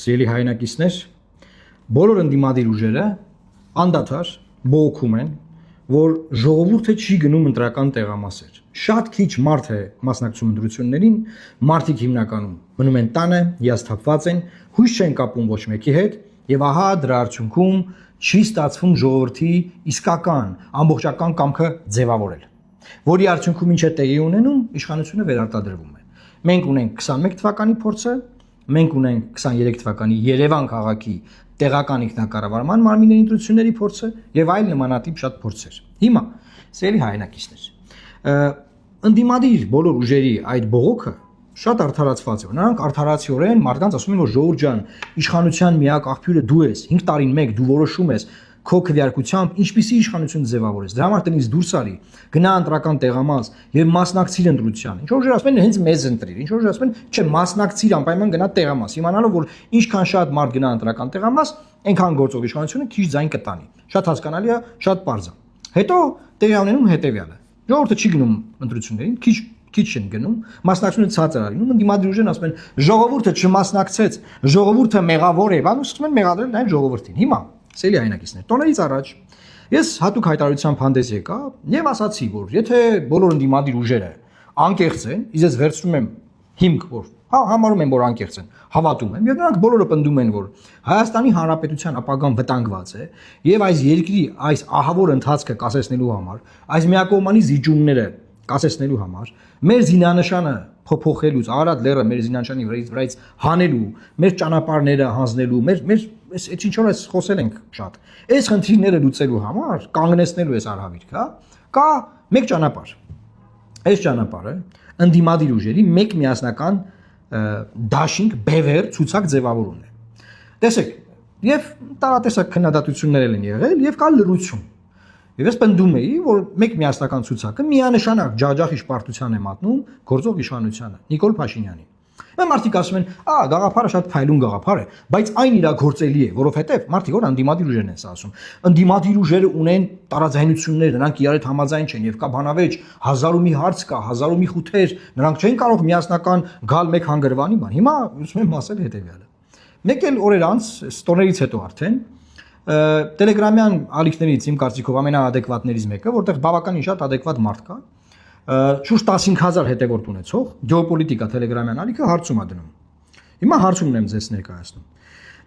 Սիրելի հայրենակիցներ, բոլոր ընդդիմադիր ուժերը անդադար բողոքում են, որ ժողովուրդը չի գնում ընտրական տեղամասեր։ Շատ քիչ մարդ է մասնակցում ընտրություններին, մարդիկ հիմնականում մնում են տանը, հիասթափված են, հույս չեն կապում ոչ մեկի հետ, եւ ահա դրա արդյունքում չի ստացվում ժողովրդի իսկական ամբողջական կամքը ձևավորել, որի արդյունքում ինչ է տեղի ունենում, իշխանությունը վերարտադրվում է։ Մենք ունենք 21 թվականի փորձը, մենք ունենք 23 թվականի Երևան քաղաքի տեղական ինքնակառավարման մարմինների ընտրությունների փորձը եւ այլ նմանատիպ շատ փորձեր։ Հիմա, սիրելի հայրենակիցներ, ընդդիմադիր բոլոր ուժերի այդ բողոքը շատ արդարացված է։ Նրանք արդարացիորեն մարդկանց ասում են, որ ժողովուրդ ջան, իշխանության միակ աղբյուրը դու ես, 5 տարին մեկ դու որոշում ես քո քվեարկությամբ ինչպիսի իշխանություն ձևավորես։ Դրա համար տնից դուրս արի, գնա ընտրական տեղամաս եւ մասնակցիր ընտրությանը։ Ինչ որ ուժեր ասում են հենց մեզ ընտրիր, ինչ որ ուժեր ասում են չէ, մասնակցիր անպայման գնա տեղամաս, իմանալով որ ինչքան շատ մարդ գնա ընտրական տեղամաս, այնքան գործող իշխանությունը քիչ ձայն կտանի։ Շատ հասկանալի է, շատ པարզ է։ Հետո տեղի ունենում հետեւյալը։ Ժողովուրդը չի գնում ընտրություններին, քիչ են գնում, մասնակցությունը ցածր է լինում, ընդդիմադիր ուժերն ասում են ժողովուրդը չմասնակցեց, ժողովուրդը մեղավոր է, բան ուզում են մեղադրել նաև ժողովրդին։ Հիմա սիրելի հայրենակիցներ, տոներից առաջ ես հատուկ հայտարարությամբ հանդես եկա եւ ասացի, որ եթե բոլոր ընդդիմադիր ուժերը անկեղծ են, ես վերցնում եմ հիմք, որ համարում եմ, որ անկեղծ են, հավատում եմ, եւ նրանք բոլորը պնդում են, որ Հայաստանի Հանրապետության ապագան վտանգված է եւ այս երկրի այս ահավոր ընթացքը կասեցնելու համար, այս միակողմանի զիջումները կասեցնելու համար, մեր զինանշանը փոփոխելուց, Արարատ լեռը մեր զինանշանի վրայից հանելու, մեր ճանապարհները հանձնելու, մեր այս ինչ որ այս խոսել ենք շատ։ Այս խնդիրները լուծելու համար կանգնեցնելու այս արհավիրք, հա, կա մեկ ճանապարհ։ Այս ճանապարհը ընդդիմադիր ուժերի մեկ միասնական դաշինք բևեր ցուցակ ձևավորումն է։ Տեսեք, եւ տարատեսակ քննադատություններ են եղել եւ կա լրություն։ Եվ ես պնդում էի, որ մեկ միասնական ցուցակը միանշանակ ջաջախիչ պարտության է մատնում գործող իշխանությանը, Նիկոլ Փաշինյանին։ Մենք մարդիկ ասում են, գաղափարը շատ փայլուն գաղափար է, բայց այն իրագործելի է, որովհետեւ մարդիկ որ ընդդիմադիր ուժերն են սա ասում։ Ընդդիմադիր ուժերը ունեն տարաձայնություններ, նրանք իրար հետ համաձայն չեն եւ կա բանավեճ, 1000 ու մի հարց կա, 1000 ու մի խութեր, նրանք չեն կարող միասնական գալ մեկ հանգրվանի բան։ Հիմա ուզում եմ ասել հետեւյալը։ Մեկ էլ օրեր անց, ստորներից հետո արդեն Տելեգրամյան ալիքներից իմ կարծիքով ամենաադեկվատներից մեկը, որտեղ բավականին շատ ադեկվատ մարդ կա, շուրջ 15000 հետևորդ ունեցող գեոպոլիտիկա Տելեգրամյան ալիքը հարցում է դնում։ Հիմա հարցումն եմ ձեզ ներկայացնում։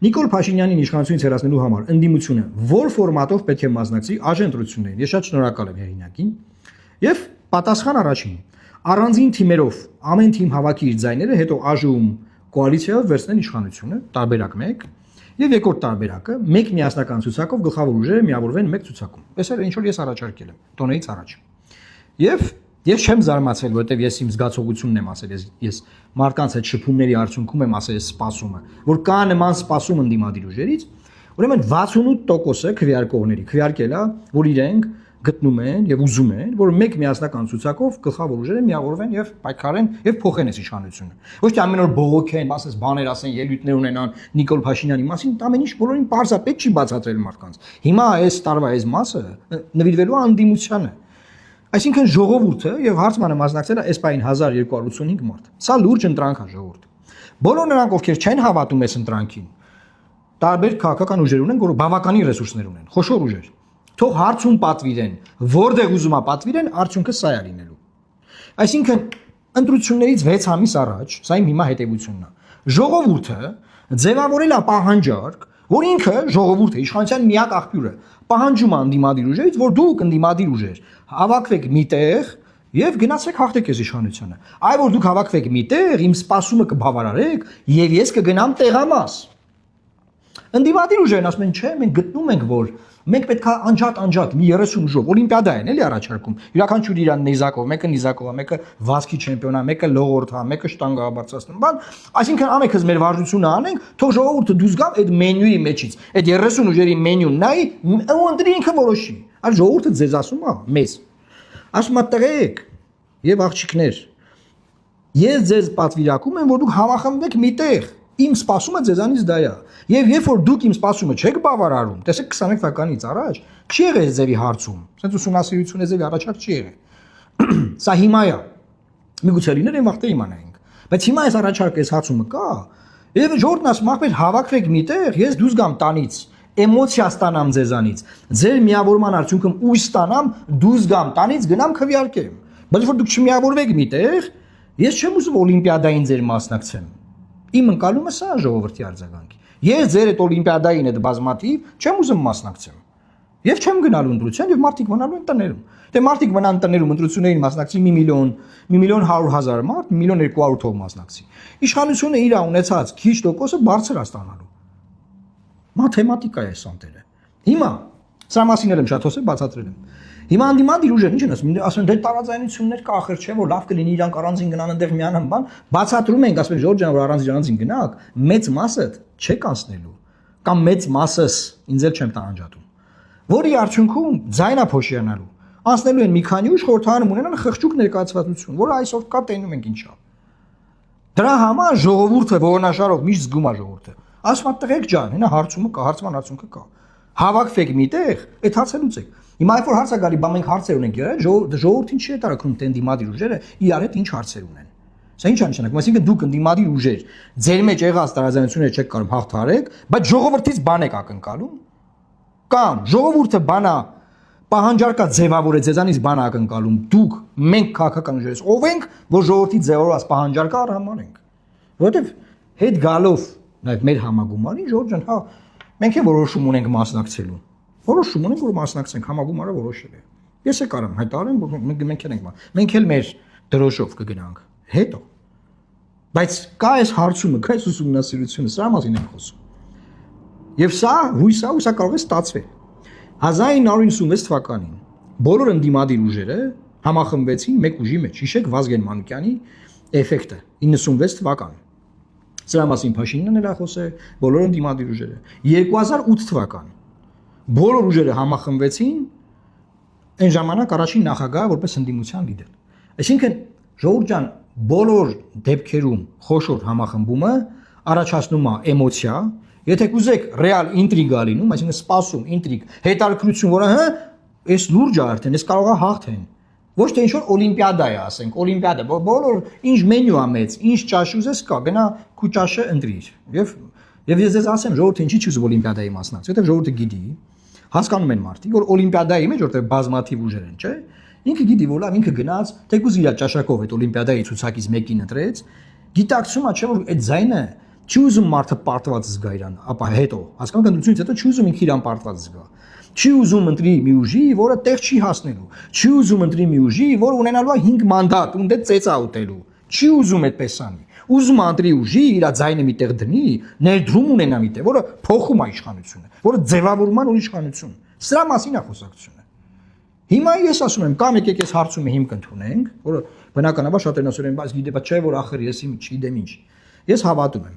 Նիկոլ Փաշինյանին իշխանությունից հեռացնելու համար ընդդիմությունը ո՞ր ֆորմատով պետք է մասնակցի ԱԺ ընտրություններին։ Ես շատ շնորհակալ եմ հեղինակին։ Եվ պատասխան առաջին. առանձին թիմերով ամեն թիմ հավաքի իր ձայները, հետո ԱԺ-ում կոալիցիայով վերցնեն իշխանությունը, տարբերակ 1։ Եվ երկրորդ տարբերակը մեկ միասնական ցուցակով գլխավոր ուժերը միավորվեն մեկ ցուցակում։ Այսօր ինչ որ ես առաջարկել եմ տոնից առաջ։ Եվ ես չեմ զարմացել, որովհետև ես իմ զգացողությունն եմ ասել, ես մարդկանց հետ շփումների արդյունքում եմ ասել սպասումը, որ կա նման սպասում ընդդիմադիր ուժերից, ուրեմն 68%-ը քվեարկողների քվեարկել է, որ իրենք գտնում են եւ ուզում են, որ մեկ միասնական ցուցակով գլխավոր ուժերը միավորվեն եւ պայքարեն եւ փոխեն այս իշխանությունը։ Ոչ թե ամեն օր բողոքեն, ասես բաներ ասեն, ելույթներ ունենան Նիկոլ Փաշինյանի մասին, ամեն ինչ բոլորին պարզապես չի բացատրել մարդկանց։ Հիմա այս տարվա այս մասը նվիրվելու է անդիմությանը։ Այսինքն ժողովուրդը եւ հարցմանը մասնակցել է այս պայն 1285 մարդ։ Սա լուրջ ընտրանք է ժողովուրդ։ Բոլոր նրանք, ովքեր չեն հավատում այս ընտրանքին, տարբեր քաղաքական ուժեր ունեն, որ բավականին ռեսուրսներ ունեն, խոշոր ուժեր։ Թող հարցում պատվիրեն, որտեղ ուզում է պատվիրեն, արդյունքը սա է լինելու։ Այսինքն ընտրություններից 6 ամիս առաջ, սա իմ հիմա հետևությունն է, ժողովուրդը ձևավորել է պահանջարկ, որ ինքը ժողովուրդը իշխանության միակ աղբյուրը պահանջում է ընդդիմադիր ուժերից, որ դուք ընդդիմադիր ուժեր հավաքվեք միտեղ եւ գնացեք հաղթեք այս իշխանությունը։ Այ որ դուք հավաքվեք միտեղ, իմ սպասումը կբավարարեք եւ ես կգնամ տեղամաս։ Ընդդիմադիր ուժերն ասում են, չէ, մենք գտնում ենք, որ մենք պետք է անջատ մի 30 ուժով օլիմպիադա են էլի առաջարկում։ Յուրաքանչյուր իրան նիզակով, մեկը նիզակով է, մեկը վազքի չեմպիոն է, մեկը լողորդ է, մեկը շտանգա բարձրացնում։ Բան, այսինքն ամենքս մեր վարժությունը անենք, թող ժողովուրդը դուրս գա այդ մենյուի մեջից։ Այդ 30 ուժերի մենյուն նայի ու ընտրի ինքը որոշի։ Այլ ժողովուրդը ձեզ ասում է, մեզ։ Ասում է տղեկ եւ աղջիկներ։ Ես ձեզ պատվիրակում եմ, որ դուք համախմբեք միտեղ։ Իմ սպասումը ձեզանից դա է։ Եվ երբ որ դուք իմ սպասումը չեք բավարարում, տեսեք 21 թվականից առաջ չի եղել ձևի հարցում, ասենց ուսումնասիրությունը ձևի առաջարկ չի եղել։ Սա հիմա է։ Միգուցե լիներ այն վաղտե իմանայինք։ Բայց հիմա այս առաջարկը այս հարցումը կա, Եվ ժողովուրդն ասում ախպեր հավաքվեք միտեղ, ես դուրս գամ տանից, էմոցիա ստանամ ձեզանից, ձեր միավորման արդյունքում ուժ ստանամ, դուրս գամ տանից, գնամ քվեարկեմ։ Բայց որ դուք չմիավորվեք միտեղ, ես չեմ ուզում օլիմպիադային ձեր մասնակցեմ։ Իմ ընկալումը սա ժողովրդի արձագանքի։ Ես ձեր այդ օլիմպիադային այդ բազմաթիվ չեմ ուզում մասնակցեմ։ Եվ չեմ գնալու ընտրության եւ մարդիկ մնալու են տներում։ Դե մարդիկ մնան տներում ընտրություններին մասնակցի 1,100,000 մարդ, 1,200,000 թող մասնակցի։ Իշխանությունը իր ունեցած քիչ տոկոսը բարձր է ստանալու։ Մաթեմատիկա է սանտերը։ Հիմա սա մասին եմ շատ հոսել, բացատրել եմ։ Հիմա անդիման իր ուժերն ինչ են ասում դե տարաձայնություններ կա ախր չէ որ լավ կլինի իրանք առանձին գնան այնտեղ միանան բան, բացատրում ենք ասում Ժորժ ջան որ առանձին գնաք, մեծ մասը չեք անցնելու կամ մեծ մասս ինձ էլ չեմ տանջատում։ Որի արդյունքում ձայնա փոշիանալու անցնելու են մի քանի ուժ խորհրդարանում ունենան խղճուկ ներկայացվածություն, որը այսօր կա տենում ենք ինչա։ Դրա համար ժողովուրդը ողնաշարով միշտ զգում է ժողովուրդը։ Ասում է տղեկ ջան, հենա հարցումը կա, հարցման արդյունքը կա։ Հավաքվեք միտեղ, այդ հարցը լուծեք։ Հիմա այլ որ հարց է գալի, բա մենք հարցեր ունենք իրար, ժողովուրդին չի տարակնում տեն դիմադիր ուժերը իրար հետ ինչ հարցեր ունեն։ Սա ինչ է նշանակում, այսինքն դուք ընդդիմադիր ուժեր ձեր մեջ եղած տարաձայնությունները չեք կարող հաղթարեք, բայց ժողովրդից բան եք ակնկալում։ Կամ ժողովուրդը բանա պահանջարկա ձևավոր է ձեզանից բան ակնկալում դուք մենք քաղաքական ուժերից ով ենք որ ժողովրդի ձևավորած պահանջարկը արհամանենք որովհետև հետ գալով նաև մեր համագումարին Ժորժ ջան հա մենք է որոշում ունենք մասնակցելու որոշում ունենք որ մասնակցենք համագումարը որոշել է ես է կարամ հայտարարեմ որ մենք էլ մեր դրոշով կգնանք հետո բայց կա այս հարցումը կա այս ուսումնասիրությունը սրա մասին ենք խոսում եւ սա հույս է ու սա կարող է ստացվել 1996 թվականին բոլոր ընդդիմադիր ուժերը համախմբվեցին մեկ ուժի մեջ։ Հիշեք Վազգեն Մանուկյանի էֆեկտը 96 թվական։ Սրա մասին Փաշինյանն էլ խոսել, բոլոր ընդդիմադիր ուժերը։ 2008 թվական բոլոր ուժերը համախմբվեցին այն ժամանակ առաջին նախագահը որպես ընդդիմության լիդեր։ Այսինքն Ժողովուրդ ջան, բոլոր դեպքերում խոշոր համախմբումը առաջացնում է էմոցիա Եթե կուզեք ռեալ ինտրիգա լինում, այսինքն սպասում, ինտրիգ, հետաքրքրություն, որը հա, այս լուրջ է արդեն, այս կարող է հաղթեն։ Ոչ թե ինչ-որ օլիմպիադա է, ասենք, օլիմպիադա, բոլոր ինչ մենյու է մեծ, ինչ ճաշ ուզես կա, գնա քու ճաշը ընտրիր։ Եվ ես ձեզ ասեմ, ժողովուրդը ինչի՞ չուզում օլիմպիադայի մասնակցել, որտեղ ժողովուրդը գիտի, հասկանում են մարդիկ, որ օլիմպիադայի մեջ որտեղ բազմաթիվ ուժեր են, չէ՞։ Ինքը գիտի, որ լավ ինքը գնաց, թեկուզ իր ճաշակով այդ օլիմպիադայի ցուցակից մեկին ընտրեց, գիտակցում է, չէ՞ որ այդ ձայնը Չի ուզում մարդը պարտված զգա իրան, ապա հետո, հասկանում եք, հետո չի ուզում ինքը իրան պարտված զգա։ Չի ուզում ընտրի մի ուժի, որը տեղ չի հասնելու։ Չի ուզում ընտրի մի ուժի, որը ունենալու է 5 մանդատ, ունդ է ծեծա ուտելու։ Չի ուզում այդպես անի։ Ուզում է ընտրի ուժի, իր ձայնը միտեղ դնի, ներդրում ունենա միտեղ, որը փոխում է իշխանությունը, որը ձևավորում է իշխանություն։ Սրա մասին է խոսակցությունը։ Հիմա ես ասում եմ, կամ եկեք այս հարցումը հիմք ընդունենք, որը բնականաբար շատերն ասում են, բայց գիտե, բայց չէ որ ախր ես իմ չգիտեմ ինչ։ Ես հավատում եմ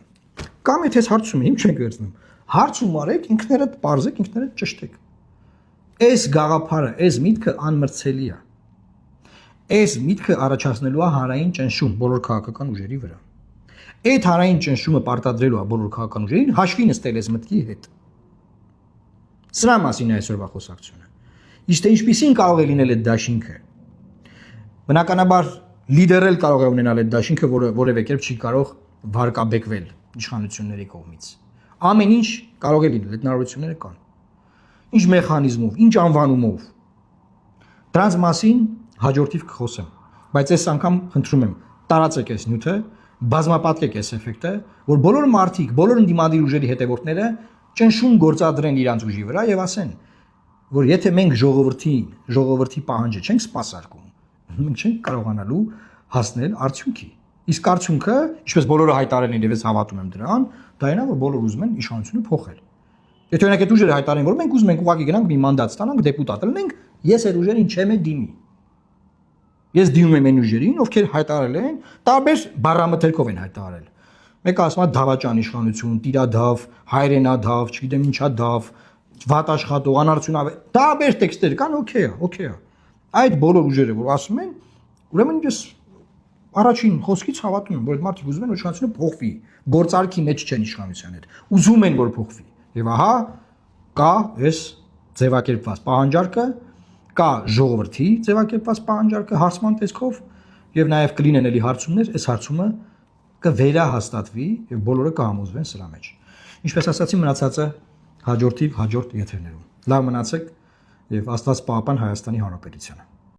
Կամ եթե հարցում եմ, չենք վերցնում։ Հարցում արեք, ինքներդ պարզեք, ինքներդ ճշտեք։ Այս գաղափարը, այս միտքը անմրցելի է։ Այս միտքը առաջացնելու է հանրային ճնշում բոլոր քաղաքական ուժերի վրա։ Այդ հանրային ճնշումը պարտադրելու է բոլոր քաղաքական ուժերին հաշվի նստել այս մտքի հետ։ Սրա մասին է այսօրվա խոսակցությունը։ Իսկ թե ինչպիսին կարող է լինել այդ դաշինքը։ Բնականաբար լիդերել կարող է ունենալ այդ դաշինքը, որը որևէ կերպ չի կարող վարկաբեկվել իշխանությունների կողմից։ Ամեն ինչ կարող է լինել, այդ հնարավորությունները կան։ Ինչ մեխանիզմով, ինչ անվանումով։ Դրանց մասին հաջորդիվ կխոսեմ, բայց այս անգամ խնդրում եմ, տարածեք այս նյութը, բազմապատկեք այս էֆեկտը, որ բոլոր մարդիկ, բոլոր ընդդիմադիր ուժերի հետևորդները ճնշում գործադրեն իրանց ուժի վրա եւ ասեն, որ եթե մենք ժողովրդի պահանջը չենք սպասարկում, մենք չենք կարողանալու հասնել արդյունքի։ Իսկ արդյունքը, ինչպես բոլորը հայտարարել են եւ ես հավատում եմ դրան, դա այն է, որ բոլորը ուզում են իշխանությունը փոխել։ Եթե օրինակ այդ ուժերը հայտարարեն, որ մենք ուզում ենք ուղղակի գնանք մի մանդատ ստանանք, դեպուտատ լինենք, ես այդ ուժերին չեմ դիմի։ Ես դիմում եմ այն ուժերին, ովքեր հայտարարել են, տարբեր բառամթերքով են հայտարարել։ Մեկը ասում է դավաճան իշխանություն, տիրադավ, հայրենադավ, չգիտեմ ինչա դավ, վատ աշխատող, անարդյունավետ, տարբեր տեքստեր կան, օքեյ է։ Այդ բոլոր ուժերը, որ ասում են, ուրեմն ես Առաջին խոսքից հավատում եմ, որ այդ մարդիկ ուզում են, որ իշխանությունը փոխվի, գործարքի մեջ չեն իշխանության հետ։ Ուզում են, որ փոխվի։ Եվ ահա կա այս ձևակերպված պահանջարկը, կա ժողովրդի ձևակերպված պահանջարկը հարցման տեսքով, եւ նաեւ կլինեն էլի հարցումներ, այս հարցումը կվերահաստատվի եւ բոլորը կհամոզվեն սրա մեջ։ Ինչպես ասացի, մնացածը հաջորդ եթերներում։ Լավ մնացեք եւ Աստված պահապան Հայաստանի Հանրապետությանը։